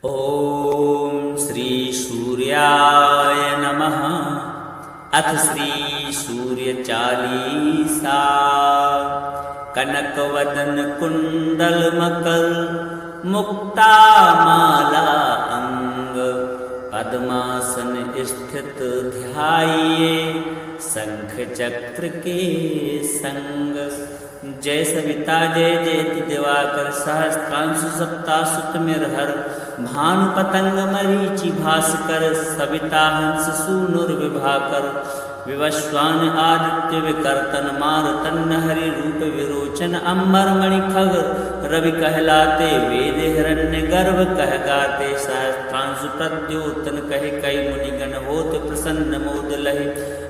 ॐ श्री सूर्याय नमः। अथ श्री सूर्य चालीसा। कनकवदन कुंडल मकर मुक्ता माला अंग, पद्मासन स्थित ध्याये शंख चक्र के संग। जय सविता जय जयति दिवाकर, सहस्त्रांशु सप्तासुत मिरहर, भानु पतंग मरीचि भास्कर, सविता हंस सूनुर्विभाकर। विवस्वान आदित्य विकर्तन, मारुतन हरि रूप विरोचन। अंबर मणि खग रवि कहलाते, वेद हिरण्य गर्भ कह गाते। सहस्त्रांशु प्रद्योतन कहे कई मुनिगण, होत प्रसन्न मोद लहे।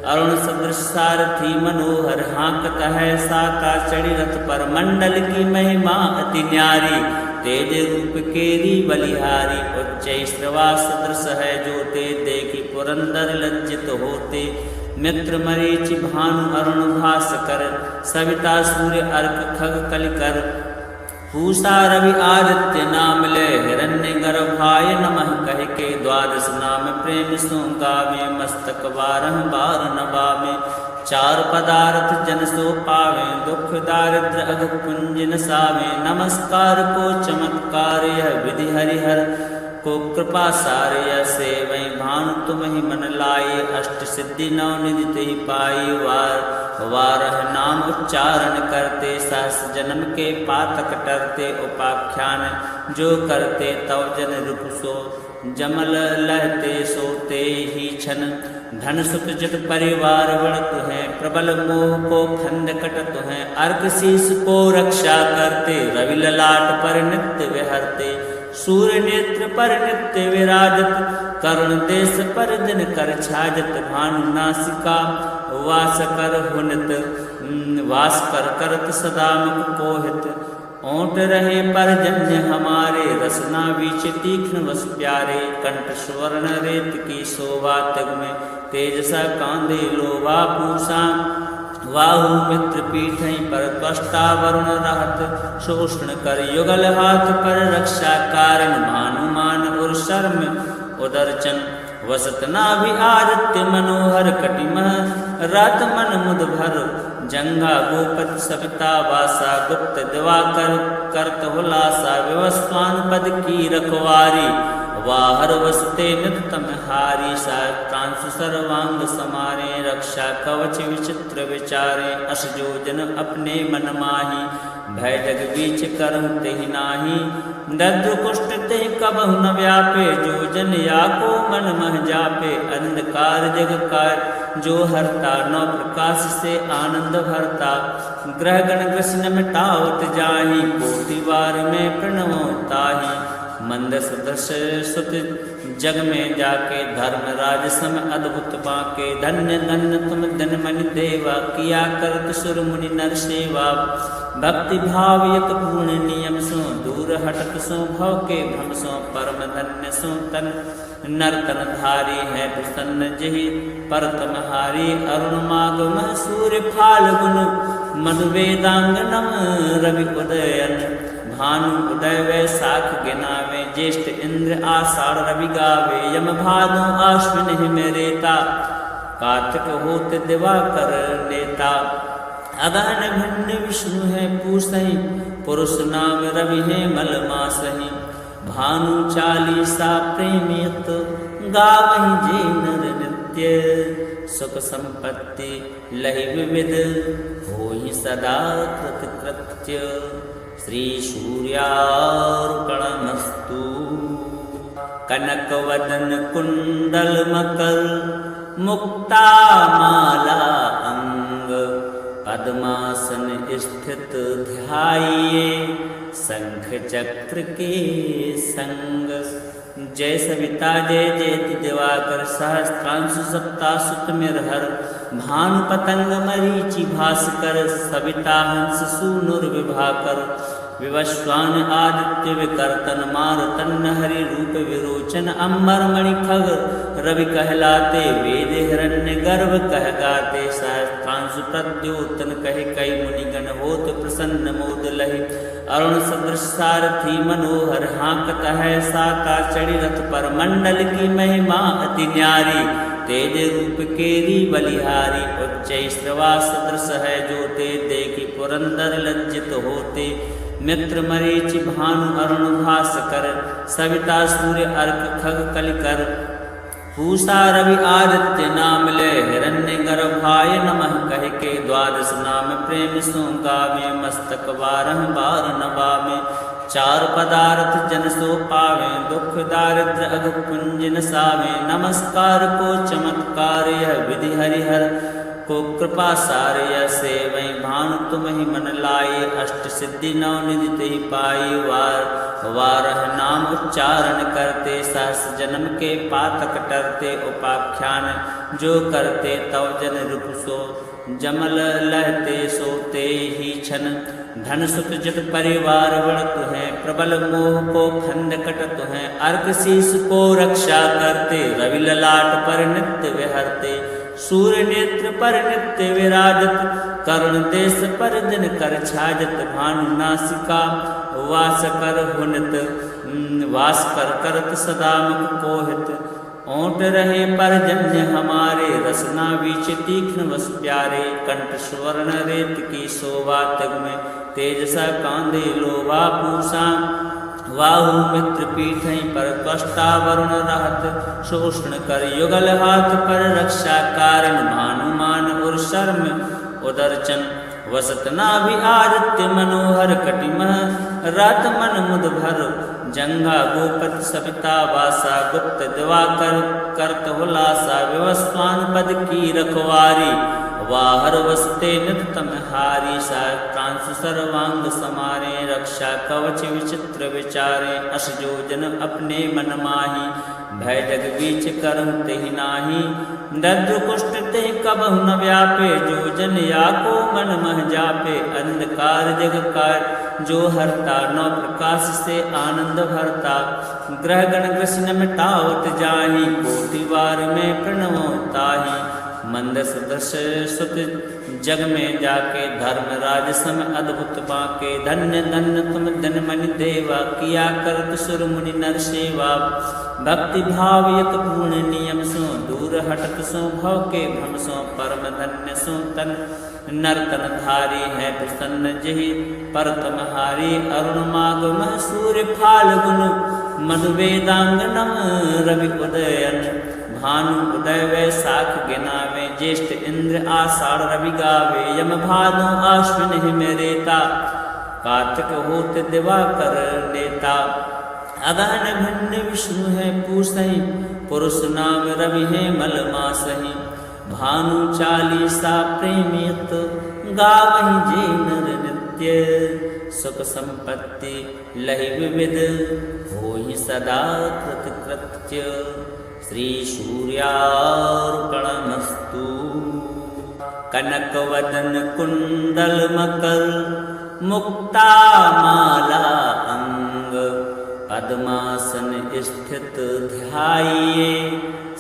अरुण सदृश सारथी मनोहर, हाँकत है साका चढ़ी रथ पर। मंडल की महिमा अति न्यारी, तेज रूप केरी बलिहारी। उच्च श्रवा सदृश है जोते, देखी पुरंदर लज्जित होते। मित्र मरीचि भानु अरुण भास्कर, सविता सूर्य अर्क खग कलिकर। पूषा रवि आदित्य नाम ले, हिरण्य गर्भाय नमः कह के। द्वादश नाम प्रेम सो गावे, मस्तक बारह बार नवावे। चार पदार्थ जन सो पावे, दुख दारिद्र अघ कुंज नसावे। नमस्कार को चमत्कार यह विधि हरिहर को कृपा सारे। सेवै भानु तुम ही मन लाए, अष्ट सिद्धि नौ निधि ते पाई। वारह नाम उच्चारण करते, सहस जन्म के पातक टरते। उपाख्यान जो करते तव जन रूप सो, जमल लहते सोते ही छन। धन सुख जग परिवार बढ़त है, प्रबल मोह को खंड कटत है। अर्क शीस को रक्षा करते, रवि ललाट पर नित्य विहरते। सूर्य नेत्र पर नित्य विराजत, करुण देश पर दिन कर छाजत। भानु नासिका वास कर हुनत, वास कर करत सदा मुख कोहित। ओंट रहे पर जन्य हमारे, रसना बीच तीक्ष्ण वस प्यारे। कंठ स्वर्ण रेत की शोभा, तग में तेजसा कांदे लोभा। पूषा वाहु मित्र पीठ पर, कष्टा वरुण रहत शोषण कर। युगल हाथ पर रक्षा कारण, भानुमान और शर्म उदरचन। वसत नाभि आदित्य मनोहर, कटिमह रात मन मुद भर। जंगा गोपत सविता वासा, गुप्त दिवाकर करत हुलासा। विवस्वान पद की रखवारी, वाहर वसते नित तम हारी। सहस्त्रांशु सर्वांग समारे, रक्षा कवच विचित्र विचारे। अस जो जन अपने मन माही, भय जग बीच करहु तेहि नाही। दद्र कुष्ठ तेहि कबहु न व्यापे, जो जन या को मन मह जापे। अंधकार जग का जो हरता, नौ प्रकाश से आनंद भरता। ग्रह गण ग्रसन मिटावत जाहि, कोटि बार में प्रणव ताहि। मंद सदृश सुत जग में जाके, धर्मराज सम अद्भुत बाके। धन्य धन्य तुम धन मन देवा, किया करत सुर मुनि नर सेवा। भक्ति भाव यत पूर्ण नियम सो, दूर हटत सो भव के भ्रम सो। परम धन्य सो तन नर्तन धारी है, प्रसन्न जहि परतम हारी। अरुण मागम सूर्य फाल्गुन, मधु वेदांगनम रवि उदयन। भानु उदय वैशाख गिनावे, ज्येष्ठ इंद्र आषाढ़ रवि गावे। यम भादो आश्विन हिम रेता, कार्तिक होत दिवाकर नेता। अगहन भिन्न विष्णु है पूसहि, पुरुष नाम रवि है मल मासहि। भानु चालीसा प्रेमियत, गावहि जे नर नित्य। सुख संपत्ति लहि विविध, होहि सदा कृत कृत्य। श्री सूर्यार्पणमस्तु। कनकवदन कुंडल मकर मुक्ता माला अंग, पद्मासन स्थित ध्याये शंख चक्र के संग। जय सविता जय जयति दिवाकर, सहस्त्रांशु सप्तासुत मिरहर। भानु पतंग मरीचि भास्कर, सविता हंस सूनुर्विभाकर। विवस्वान आदित्य विकर्तन, मारुतन हरि रूप विरोचन। अंबर मणि खग रवि कहलाते, वेद हिरण्य गर्भ कह गाते। सहस्त्रांशु त्रांसु प्रद्योतन कहे कई मुनिगण होत प्रसन्न मोद लहि। अरुण सदृश सारथी मनोहर हाँकत है साका चढ़ी रथ पर मंडल की महिमा अति न्यारी। तेज रूप केरी बलिहारी उच्च श्रवा सदृश है जोते देखी पुरंदर लज्जित होते। मित्र मरीचि भानु अरुण भास्कर सविता सूर्य अर्क खग कलिकर। पूषा रवि आदित्य नाम ले हिरण्य गर्भाय नमः कह के द्वादश नाम प्रेम सो गावे मस्तक बारह बार नवावे। चार पदार्थ जन सो पावे दुख दारिद्र अघ पुंज नसावे। नमस्कार को चमत्कार यह विधि हरिहर को कृपा सारे सेवै। भानु तुम ही मन लाए अष्ट सिद्धि नौ निधि ते पाई। वारह नाम उच्चारण करते सहस जन्म के पातक टरते। उपाख्यान जो करते तव जन रूप सो जमल लहते सोते ही छन। धन सुख जट परिवार बढ़त है प्रबल मोह को खंड कटत है। अर्क शीस को रक्षा करते रवि ललाट पर नित्य विहरते। सूर्य नेत्र पर नित्य विराजत करुण देश पर दिन कर छाजत। भानु नासिका वास कर हुनत वास कर करत सदा मुख कोहित। ओंट रहे पर जन्य हमारे रसना बीच तीक्ष्ण वस प्यारे। कंठ स्वर्ण रेत की शोभा तग में तेज सा कांदे लोभा पूषा। वाहु मित्र पीठई पर त्वष्टा वरुण रहत शोषण कर। युगल हाथ पर रक्षा कारण भानुमान और शर्म उदरचन। वसत नाभि आदित्य मनोहर कटिमह रात मन मुद भर। जंगा गोपत सविता वासा गुप्त दिवाकर करत हुलासा। विवस्वान पद की रखवारी वाहर वसते नित तम हारी। त्रांसु सर्वांग समारे रक्षा कवच विचित्र विचारे। अस जो जन अपने मन माही भय जग बीच करहु तेहि नाही। दद्र कुष्ठ तेहि कबहु न व्यापे जो जन या को मन मह जापे। अंधकार जग कार जो हरता नौ प्रकाश से आनंद भरता। ग्रह गण ग्रसन मिटावत जाहि कोटि बार में प्रणवो ताहि। मंद सदृश सुत जग में जाके धर्मराज सम अद्भुत बाके। धन्य धन्य तुम धन मनि देवा किया करत सुर मुनि नर सेवा। भक्ति भाव यत पूर्ण नियम सो दूर हटत सो भव के भ्रम सो। परम धन्य सो तन नर्तन धारी है प्रसन्न जहि पर तमहारी। अरुण मागम सूर्य फाल्गुन मधु वेदांगनम रवि उदयन। भानु उदय वैसाख गिनावे ज्येष्ठ इंद्र आषाढ़ रवि गावे। यम भादो आश्विन हिम रेता कार्तिक होत दिवाकर नेता। अगहन भिन्न विष्णु है पूसहि पुरुष नाम रवि है मल मासहि। भानु चालीसा प्रेमियत गावहि जे नर नित्य। सुख संपत्ति लहि विविध होहि सदा कृतकृत्य। श्री सूर्यार्पणमस्तु। कनक वदन कुंडल मकर मुक्ता माला अंग। पद्मासन स्थित ध्याये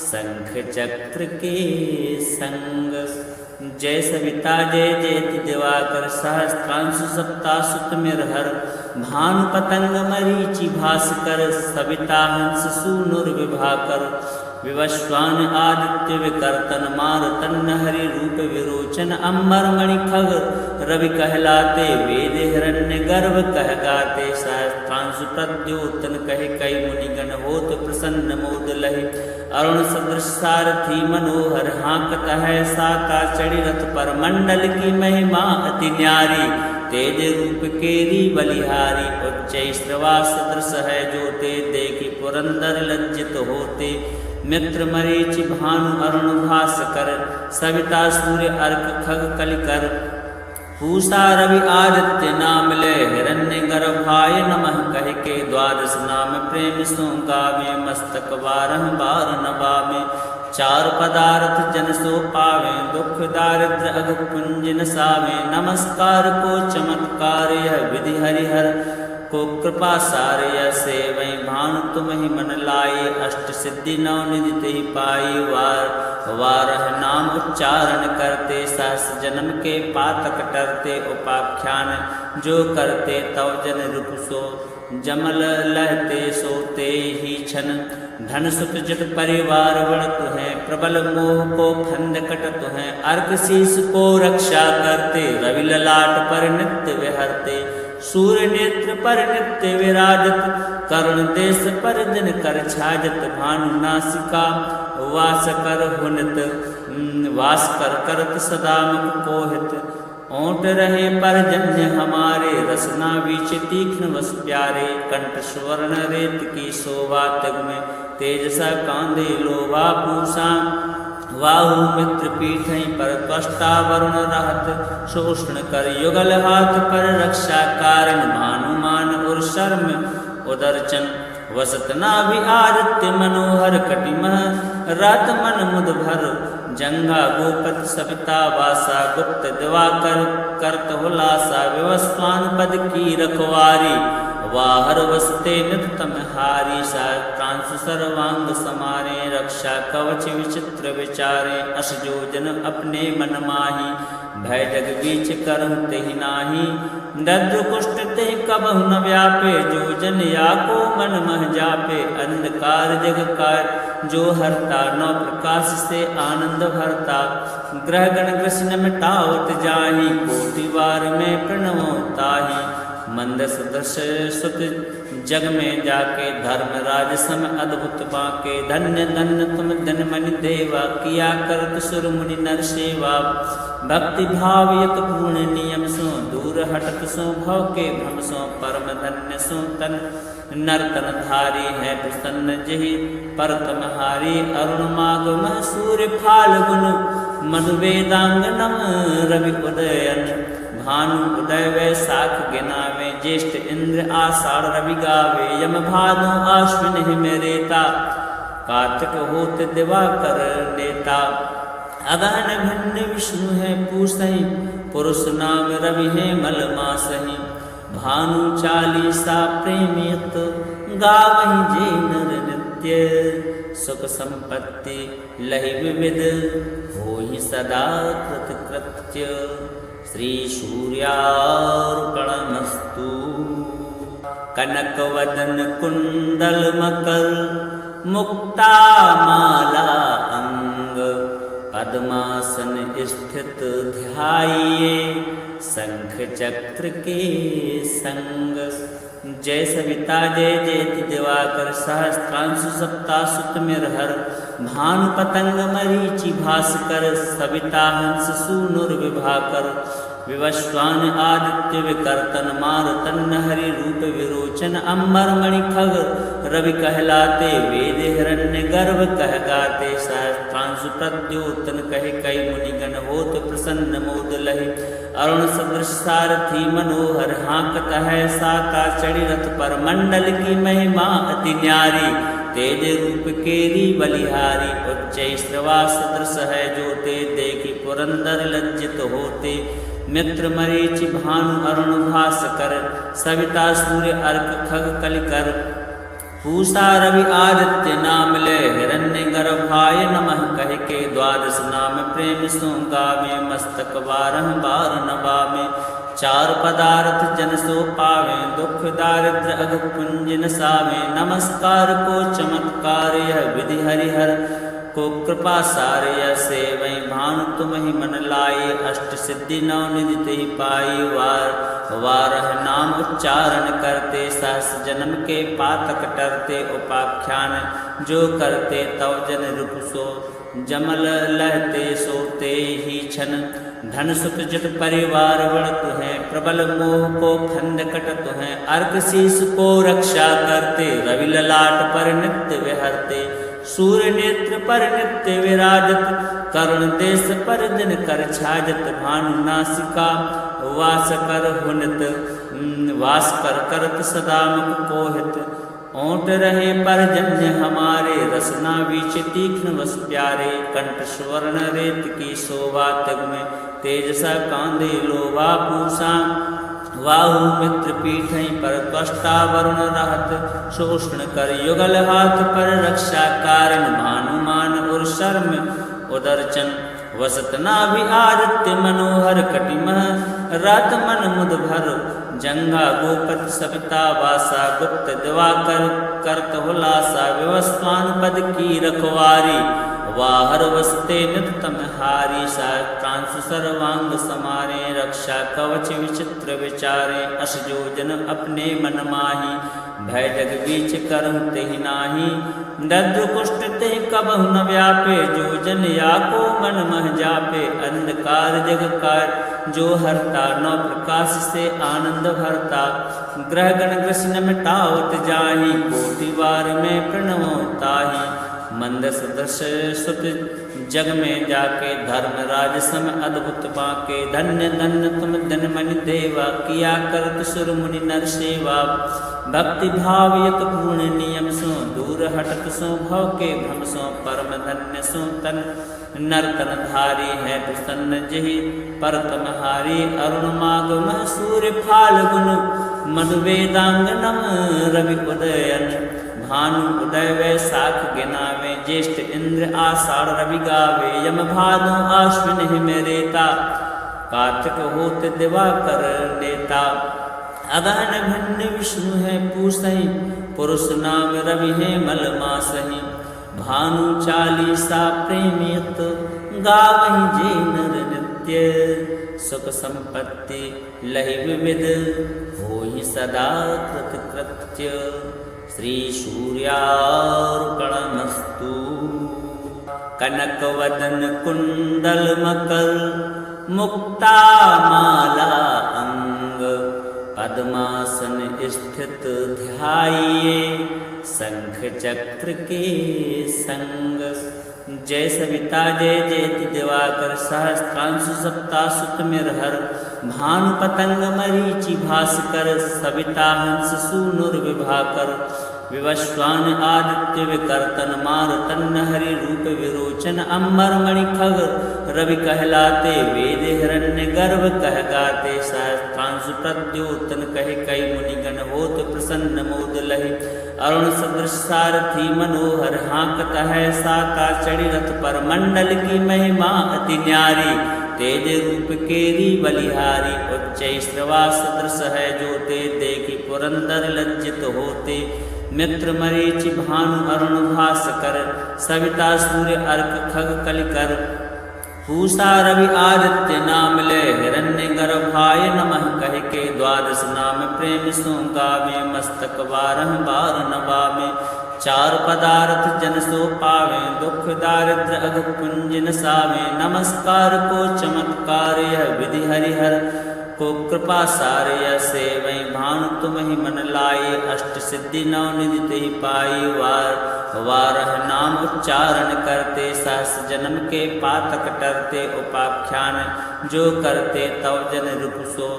शंख चक्र के संग। जय सविता जय जयति दिवाकर सहस्त्रांशु सप्तासुत मिरहर। भानु पतंग मरीचि भास्कर सविता हंस सूनुर्विभाकर। विवस्वान आदित्य विकर्तन मारुतन हरि रूप विरोचन। अंबर मणि खग रवि कहलाते वेद हिरण्य गर्भ कह गाते। सहस्त्रांशु प्रद्योतन कहे कई मुनिगण होत प्रसन्न मोद लहि। अरुण सदृश सारथी मनोहर हाँकत है साका चढ़ी रथ पर। मंडल की महिमा अति न्यारी तेज रूप केरी बलिहारी। उच्च श्रवा सदृश है जोते देखी पुरंदर लज्जित होते। मित्र मरीचि भानु अरुण भास्कर सविता सूर्य अर्क खग कलिकर। पूषा रवि आदित्य नाम ले हिरण्य गर्भाय नमः कह के द्वादश नाम प्रेम सो गावे। मस्तक बारह बार नवावे। चार पदार्थ जन सो पावे दुख दारिद्र अघ पुंज नसावे। नमस्कार को चमत्कार यह विधि हरिहर को कृपा सारे सेवै। भानु भानु तुम ही मन लाए, अष्ट सिद्धि नौ निधि तेहि पाई। वारह नाम उच्चारण करते, सहस्र जन्म के पातक टरते। उपाख्यान जो करते तव जन रूप सो, जमल लहते सोते ही छन। धन सुत जट परिवार बढ़त हैं, प्रबल मोह को खंड कटत हैं। अर्क शीस को रक्षा करते, रवि ललाट पर नित्य विहरते। सूर्य नेत्र पर नित्य विराजत, करुण देश पर दिन कर छाजत। भानु नासिका वास कर हुनित, वास कर करत सदा मुख कोहित। ओंट रहे परजन्य हमारे, रसना बीच तीक्ष्ण वस प्यारे। कंठ स्वर्ण रेत की शोभा तग में, तेजसा कांधे लोभा पूषा। वाहु मित्र पीठै पर त्वष्टा वरुण रहत। शोषण कर युगल हाथ पर रक्षा कारण। भानुमान और शर्म उदरचन, वसत नाभि आदित्य मनोहर। कटिमह रात मन मुद भर, जंगा गोपत सविता वासा। गुप्त दिवाकर करत हुलासा, विवस्वान पद की रखवारी। वाहर वसते नितम हारी, सहस्त्रांशु सर्वांग समारे। रक्षा कवच विचित्र विचारे, अस जोजन अपने मन माही। भय जग बीच करहु तेहि नाही, दद्र कुष्ठ तेहि कबहु न व्यापे। जो जन या को मन मह जापे, अंधकार जग कार जो हरता। नौ प्रकाश से आनंद भरता, ग्रह गण ग्रसन मिटावत जाहि। कोटि बार में प्रणवो ताहि, मंद सदस्य सुत जग में जाके। धर्मराज सम अद्भुत बाके, धन्य धन्य तुम धनमनि देवा। किया करत सुर मुनि नर सेवा, भक्ति भाव यत पूर्ण नियम सो। दूर हटत सो भव के भ्रम सो, परम धन्य सो तन नर्तन धारी। है प्रसन्न जहि परतम हारी, अरुण माग मह सूर्य फाल्गुन। मधु वेदांगनम रवि उदयन, भानु उदय वैशाख गिनावे। ज्येष्ठ इंद्र आषाढ़ रवि गावे, यम भादो आश्विन हिम रेता। कार्तिक होत दिवाकर नेता, अगहन भिन्न विष्णु है पूसहि। पुरुष नाम रवि है मल मासहि, भानु चालीसा प्रेमियत। गावहि जे नर नित्य, सुख संपत्ति लहि विविध। होहि सदा कृतकृत्य, श्री सूर्यार्पणमस्तु। कनक वदन कुंडल मकर, मुक्ता माला अंग। पद्मासन स्थित ध्याइए, शंख चक्र के संग। जय सविता जय जयति दिवाकर, सहस्त्रांशु सप्तासुत मिरहर। भानु पतंग मरीचि भास्कर, सविता हंस सूनुर विभाकर। विवस्वान आदित्य विकर्तन, मारुतन हरि रूप विरोचन। अंबर मणि खग रवि कहलाते, वेद हिरण्य गर्भ कह गाते। सहस्त्रांशु प्रद्योतन कहे कई, मुनिगण होत प्रसन्न मोद लहे। अरुण सदृश सारथी मनोहर, हाँकत है साता चढ़ी रथ पर। मंडल की महिमा अति न्यारी, तेज रूप केरी बलिहारी। उच्च श्रवा सदृश है जोते, देखी पुरंदर लज्जित होते। मित्र मरीचि भानु अरुण भास्कर, सविता सूर्य अर्क खग कलिकर। पूषा रवि आदित्य नाम ले, हिरण्य गर्भाय नमः कह के। द्वादश नाम प्रेम सो गावे, मस्तक बारह बार नवावे। चार पदार्थ जन सो पावे, दुख दारिद्र अघ पुंज नसावे। नमस्कार को चमत्कार, यह विधि हरिहर को कृपा सारे। सेवै भानु तुम ही मन लाए, अष्ट सिद्धि नौ निधि तेहि पाई। वारह नाम उच्चारण करते, सहस्र जन्म के पातक टरते। उपाख्यान जो करते तव जन रूप सो, जमल लहते सोते ही छन। धन सुख जट परिवार बढ़त हैं, प्रबल मोह को खंड कटत हैं। अर्क शीस को रक्षा करते, रवि ललाट पर नित्य विहरते। सूर्य नेत्र पर नित्य विराजत, करुण देश पर दिन कर छाजत। भानु नासिका वास कर हुनित, वास कर करत सदा मुख कोहित। ओंट रहे परजन्य हमारे, रसना बीच तीक्ष्ण वस प्यारे। कंठ स्वर्ण रेत की शोभा तग में, तेजसा कांधे लोभा पूषा। वाहु मित्र पीठै पर त्वष्टा वरुण रहत, शोषण कर युगल हाथ पर रक्षा कारण, भानुमान और शर्म उदरचन, वसत नाभि आदित्य मनोहर कटिमह, रात मन मुद भर जंगा गोपत सविता वासा, गुप्त दिवाकर करत हुलासा, विवस्वान पद की रखवारी, वाहर वसते नित तम हारी, सहस्त्रांशु सर्वांग समारे, रक्षा कवच विचित्र विचारे, अस जो जन अपने मन माही, भय जग बीच करहु तेहि नाही, दद्र कुष्ठ तेहि कबहु न व्यापे, जो जन याको मन मह जापे, अंधकार जग कार जो हरता, नौ प्रकाश से आनंद भरता, ग्रह गण ग्रसन मिटावत जाहि, कोटि बार में प्रणवो ताहि, मंद सदृश सुत जग में जाके, धर्म राज सम अद्भुत बाके, धन्य धन्य तुम धन मन देवा, किया करत सुर मुनि नर सेवा, भक्ति भाव यत पूर्ण नियम सो, दूर हटत सो भव के भ्रम सो, परम धन्य सो तन नर्तन धारी है प्रसन्न जहि पर तमहारी, अरुण माग मह सूर्य फाल्गुन मधु वेदांगनम रवि उदयन, भानु उदय वैशाख गिनावे, ज्येष्ठ इंद्र आषाढ़ रवि गावे, यम भादो आश्विन हिम रेता, कार्तिक होत दिवाकर नेता, अगहन भिन्न विष्णु है पूसहि, पुरुष नाम रवि है मल मासहि, भानु चालीसा प्रेमियत गावहि जे नर नित्य, सुख संपत्ति लहि विविध होहि सदा कृत कृत्य, श्री सूर्यार्पणमस्तु। कनक वदन कुंडल मकर, मुक्ता माला अंग, पद्मासन स्थित ध्याइये, शंख चक्र के संग, जय सविता जय जयति दिवाकर, सहस्त्रांशु सप्तासुत मिरहर, भानु पतंग मरीचि भास्कर, सविता हंस सूनुर्विभाकर, विवस्वान आदित्य विकर्तन, मारुतन हरि रूप विरोचन, अम्बर मणि खग रवि कहलाते, वेद हिरण्य गर्भ कह गाते, सहस्त्रांशु प्रद्योतन कहे कई मुनिगण होत प्रसन्न मोद लहि, अरुण सदृश सारथी मनोहर हाँकत है, साता चढ़ी रथ पर मंडल की महिमा अति न्यारी, तेज रूप केरी बलिहारी, उच्च श्रवा सदृश है जोते, देखी पुरंदर लज्जित होते, मित्र मरीचि भानु अरुण भास्कर, सविता सूर्य अर्क खग कलिकर, पूषा रवि आदित्य नाम ले, हिरण्य गर्भाय नमः कह के, द्वादश नाम प्रेम सो गावे, मस्तक बारह बार नवावे, चार पदार्थ जन सो पावे, दुख दारिद्र अघ पुंज नसावे, नमस्कार को चमत्कार यह विधि हरिहर को कृपा सारे, सेवै भानु तुम ही मन लाए, अष्ट सिद्धि नौ निधि ते पाई, वारह नाम उच्चारण करते, सहस जन्म के पातक टरते, उपाख्यान जो करते तव जन रूप सो,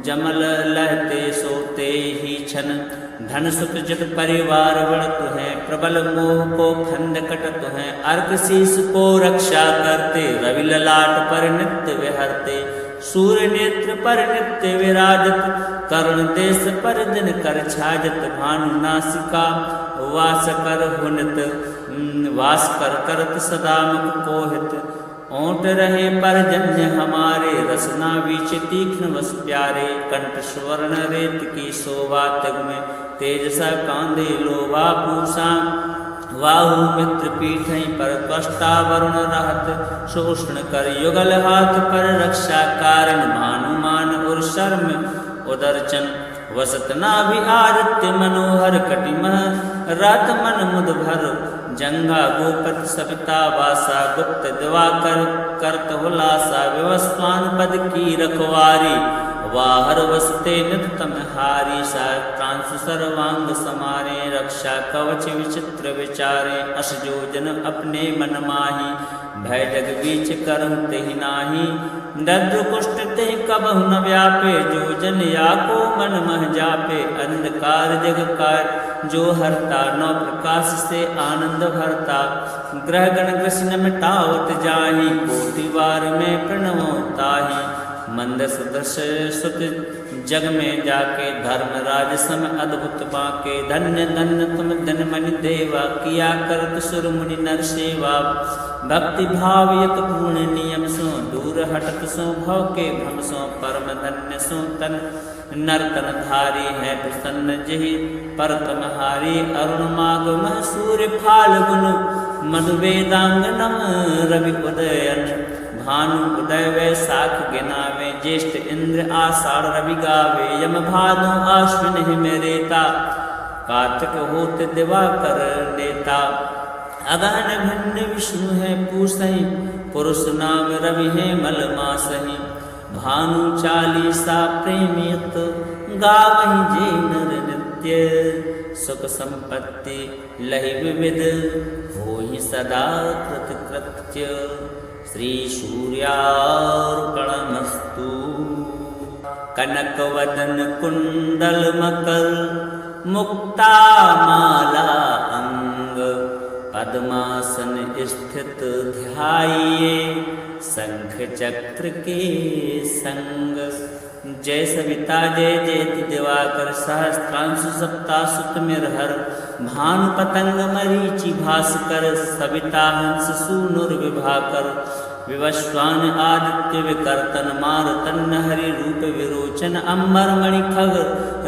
जमल लहते सोते ही छन, धन सुख जग परिवार बढ़त है, प्रबल मोह को खंड कटत है, अर्क शीस को रक्षा करते, रवि ललाट पर नित्य विहरते, सूर्य नेत्र पर नित्य विराजत, करुण देश पर दिन कर छाजत, भानु नासिका वास कर हुनत, वास कर करत सदा मुख कोहित, ओंठ रहे पर जन्य हमारे, रसना बीच तीक्ष्ण वस प्यारे, कंठ स्वर्ण रेत की शोभा तग में, तेज सा कांधे लोभा पूषा, वाहु मित्र पीठै पर त्वष्टा वरुण रहत, शोषण कर युगल हाथ पर रक्षा कारण, भानुमान और शर्म उदरचन, वसत नाभि आदित्य मनोहर कटिमह, रात मन मुद भर जंगा गोपत सविता वासा, गुप्त दिवाकर करत हुलासा, विवस्वान पद की रखवारी, वाहर वसते नित तम हारी, सहस्त्रांशु सर्वांग समारे, रक्षा कवच विचित्र विचारे, अस जो जन अपने मन माही, भय जग बीच करहु तेहि नाही, दद्र कुष्ठ तेहि कबहु न व्यापे, जो जन याको मन मह जापे, अंधकार जग कार जो हरता, नौ प्रकाश से आनंद भरता, ग्रह गण ग्रसन मिटावत जाहि, कोटि बार में प्रणवो ताहि, मंद सदृश सुत जग में जाके धर्मराज सम अद्भुत बाके। धन्य धन्य तुम धनमनि देवा, किया करत सुर मुनि नर सेवा। भक्ति भाव यत पूर्ण नियम सो, दूर हटत सो भव के भ्रम सो। परम धन्य सो तन नर्तन धारी है प्रसन्न जहि पर तमहारी। अरुण मागम सूर्य फाल्गुन मधु वेदांगनम रवि उदयन। भानु उदय वैशाख गिनावे, ज्येष्ठ इंद्र आषाढ़ रवि गावे। यम भादो आश्विन हिम रेता, कार्तिक होत दिवाकर नेता। अगहन भिन्न विष्णु है पूसहि, पुरुष नाम रवि है मल मासहि। भानु चालीसा प्रेमियत, गावहि जे नर नित्य। सुख संपत्ति लहि विविध, होहि सदा कृतकृत्य। श्री सूर्यार्पणमस्तु। कनक वदन कुंडल मकर, मुक्ता माला अंग। पद्मासन स्थित ध्याइए, शंख चक्र के संग। जय सविता जय जयति दिवाकर, सहस्त्रांशु सप्तासुत मिरहर। भानु पतंग मरीचि भास्कर, सविता हंस सूनुर्विभाकर। विवस्वान आदित्य विकर्तन, मारुतन हरि रूप विरोचन। अम्बर मणि खग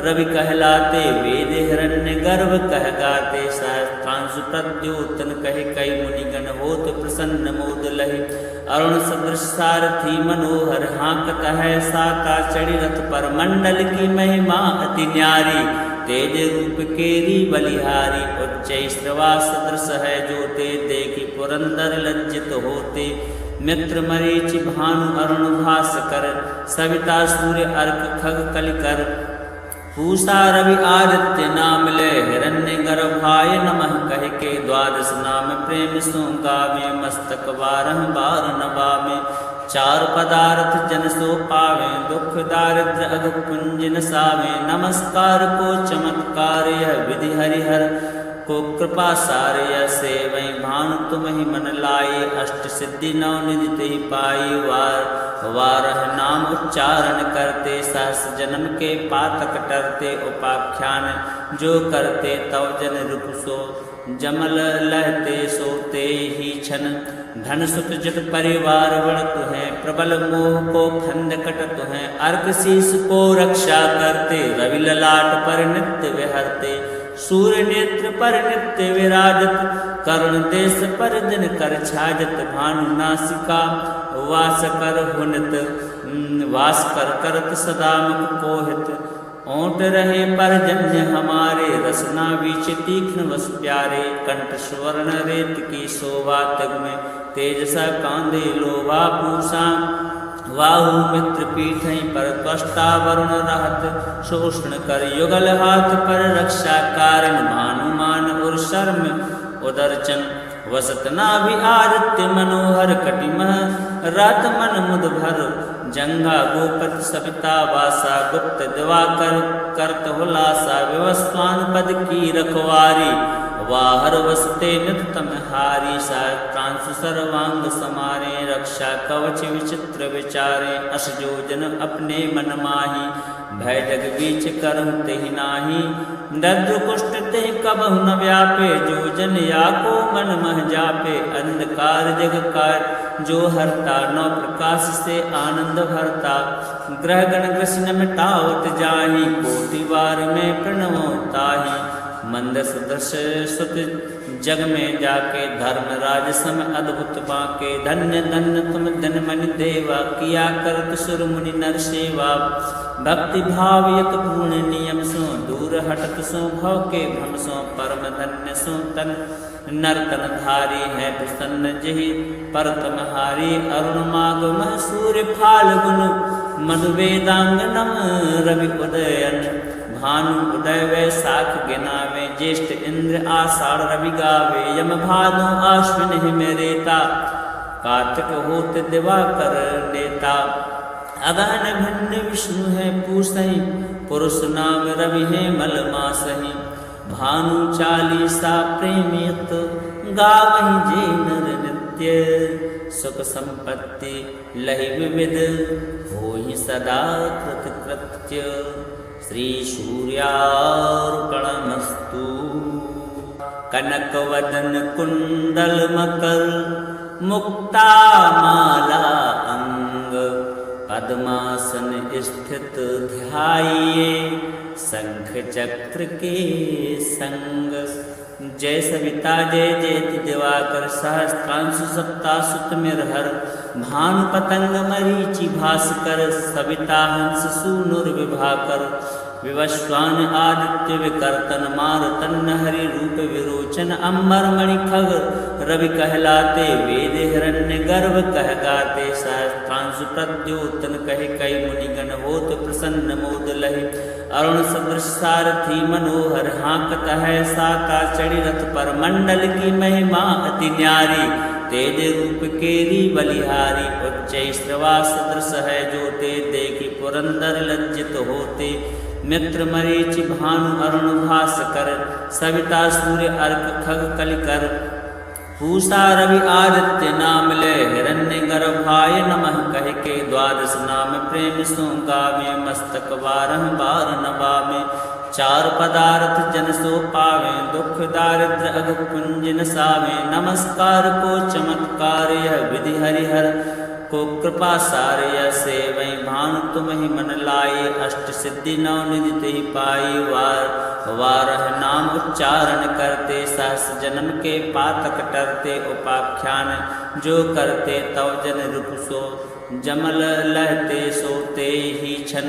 रवि कहलाते, वेद हिरण्य गर्भ कह गाते। सहस्त्रांशु प्रद्योतन कहे कई मुनिगण, होत प्रसन्न मोद लहि। अरुण सदृश सारथी मनोहर, हाँकत है साका चढ़ी रथ पर। मंडल की महिमा अति न्यारी, तेज रूप केरी बलिहारी। उच्च श्रवा सदृश है जोते, देखी पुरंदर लज्जित होते। मित्र मरीचि भानु अरुण भास्कर, सविता सूर्य अर्क खग कलिकर। पूषा रवि आदित्य नाम ले, हिरण्य गर्भाय नमः कह के। द्वादश नाम प्रेम सो गावे, मस्तक बारह बार नवावे। चार पदार्थ जन सो पावे, दुख दारिद्र अग पुंज नसावे। नमस्कार को चमत्कार यह विधि हरिहर को कृपा सारे। सेवै भानु तुम ही मन लाए, अष्ट सिद्धि नौ निधि ते पाई। वारह नाम उच्चारण करते, सहस जन्म के पातक टरते। उपाख्यान जो करते तव जन रूप सो, जमल लहते सोते ही छन। धन सुत जट परिवार बढ़त है, प्रबल मोह को फंद कटत है। अर्क शीस को रक्षा करते, रवि ललाट पर नित्य विहरते। सूर्य नेत्र पर नित्य विराजत, करुण देश पर दिन कर छाजत। भानु नासिका वास कर हुनत, वास कर करत सदा मुख कोहित। ओंट रहे परजन्य हमारे, रसना बीच तीक्ष्ण वस प्यारे। कंठ स्वर्ण रेत की शोभा, तग में तेजसा कांदे लोभा। पूषा वाहु मित्र पीठै पर, त्वष्टा वरुण रहत शोषण कर। युगल हाथ पर रक्षा कारण, भानुमान और शर्म उदरचन। वसत नाभि आदित्य मनोहर, कटिमह रात मन मुद भर। जंगा गोपत सविता वासा, गुप्त दिवाकर करत हुलासा। विवस्वान पद की रखवारी, वाहर वसते नितम हारी। सहस्त्रांशु सर्वांग समारे, रक्षा कवच विचित्र विचारे। अस जोजन अपने मन माही, भय जग बीच करहु तेहि नाही। दद्र कुष्ठ तेहि कबहु न व्यापे, जोजन या को मन मह जापे। अंधकार जग कार जो हरता, नौ प्रकाश से आनंद भरता। ग्रह गण ग्रसन मिटावत जाहि, कोटि बार में प्रणवो ताहि। मंद सदस्य सुत जग में जाके, धर्मराज सम अद्भुत बाके। धन्य धन्य तुम धनमनि देवा, किया करत सुर मुनि नर सेवा। भक्ति भाव यत पूर्ण नियम सो, दूर हटत सो भव के भ्रम सो। परम धन्य सो तन नर्तन धारी है प्रसन्न जहि पर तमहारी। अरुण मागम सूर्य फाल्गुन मधु वेदांगनम रवि उदयन। भानु उदय वैशाख गिनावे, ज्येष्ठ इंद्र आषाढ़ रवि गावे। यम भादो आश्विन हिम रेता, कार्तिक होत दिवाकर नेता। अगहन भिन्न विष्णु है पूसहि, पुरुष नाम रवि है मल मासहि। भानु चालीसा प्रेमियत, गावहि जे नर नित्य। नित्य सुख संपत्ति लहि विविध होहि सदा कृतकृत्य श्री सूर्यार्पणमस्तु। कनक वदन कुंडल मकर मुक्ता माला अंग पद्मासन स्थित ध्याये शंख चक्र के संग। जय सविता जय जयति दिवाकर सहस्त्रांशु सप्तासुत मिरहर भानु पतंग मरीचि भास्कर सविता हंस सूनुर्विभाकर विवस्वान आदित्य विकर्तन मारतन हरि रूप विरोचन अम्बर मणि खग रवि कहलाते वेद हिरण्य गर्भ कह गाते सहस्त्रांशु प्रद्योतन कहे कई मुनिगण होत प्रसन्न मोद लहि अरुण सदृश सारथी मनोहर हाँकत है साता चढ़ी रथ पर मंडल की महिमा अति न्यारी तेज रूप केरी बलिहारी उच्च श्रवा सदृश है जो ते देखी पुरंदर लज्जित होते मित्र मरीचि भानु अरुण भास्कर सविता सूर्य अर्क खग कलिकर पूषा रवि आदित्य नाम ले हिरण्य गर्भाय नमः कह के द्वादश नाम प्रेम सो गावे मस्तक बारह बार नवावे चार पदार्थ जन सो पावे दुख दारिद्र अघ पुंज नसावे नमस्कार को चमत्कार यह विधि हरिहर को कृपा सारे सेवै भानु तुम ही मन लाए अष्ट सिद्धि नौ निधि ते पाई वारह नाम उच्चारण करते सहस जन्म के पातक टरते उपाख्यान जो करते तव जन रूप सो जमल लहते सोते ही छन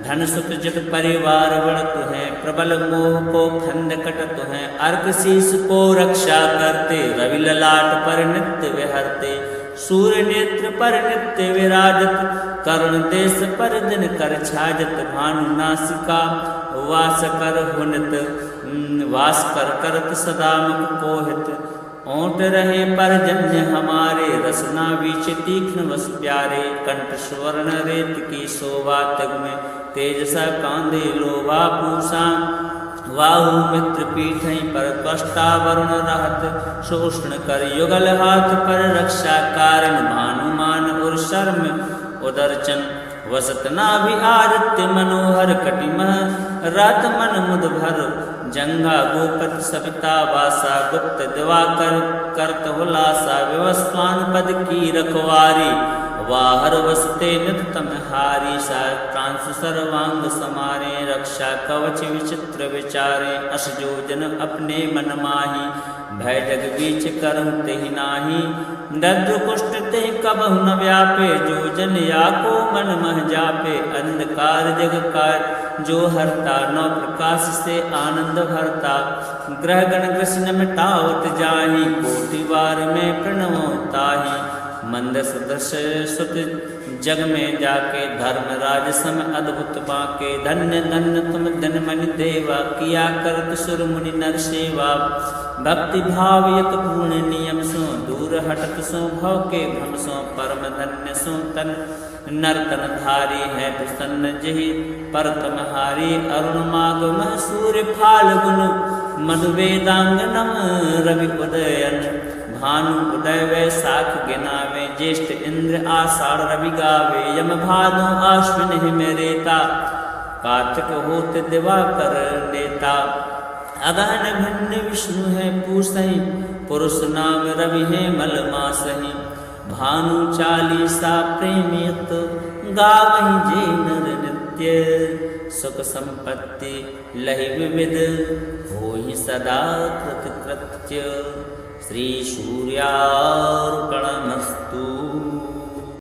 धन सुख जट परिवार बढ़त है प्रबल मोह को खंड कटत है अर्क शीस को रक्षा करते रवि ललाट पर नित्य विहरते सूर्य नेत्र पर नित्य विराजत करुण देश पर दिन कर छाजत भानु नासिका वास कर हुनत वास कर करत सदा मुख कोहित ओंट रहे पर जन्य हमारे रसना बीच तीक्ष्ण वस प्यारे कंठ स्वर्ण रेत की शोभा तग में तेजसा कांदे लोभा पूषा वाहु मित्र पीठ पर कष्टा वरुण रहत शोषण कर युगल हाथ पर रक्षा कारण भानुमान और शर्म उदरचन वसत नाभि आदित्य मनोहर कटिमह रात मन मुद भर जंगा गोपत सविता वासा गुप्त दिवाकर करत हुलासा विवस्वान पद की रखवारी वाहर वसते नित तम हारी सहस्त्रांशु सर्वांग समारे रक्षा कवच विचित्र विचारे अस जो जन अपने मन माही भय जग बीच करहु तेहि नाही दद्र कुष्ठ ते कबहु न व्यापे जो जन या को मन मह जापे अंधकार जग का जो हरता नौ प्रकाश से आनंद भरता ग्रह गण कृष्ण मिटावत जाहि कोटि बार में प्रणवो ताहि मंद सदस्य सुत जग में जाके धर्म राज सम अद्भुत बाके धन्य धन्य तुम धन मन देवा किया करत सुर मुनि नर सेवा भक्ति भाव यत पूर्ण नियम सो दूर हटत सो भव के भ्रम सो परम धन्य सो तन नर्तन धारी है प्रसन्न जहि परतम हारी अरुण माग मह सूर्य फाल्गुन मधु वेदांगनम रवि उदयन भानु उदय वैशाख गिनावे ज्येष्ठ इंद्र आषाढ़ रवि गावे यम भादो आश्विन हिम रेता कार्तिक होत दिवाकर नेता अगहन भिन्न विष्णु है पूसहि पुरुष नाम रवि है मल मासहि भानु चालीसा प्रेमियत गावहि जे नर नित्य सुख संपत्ति लहि विविध होहि सदा कृतकृत्य श्री सूर्यार्पणमस्तु।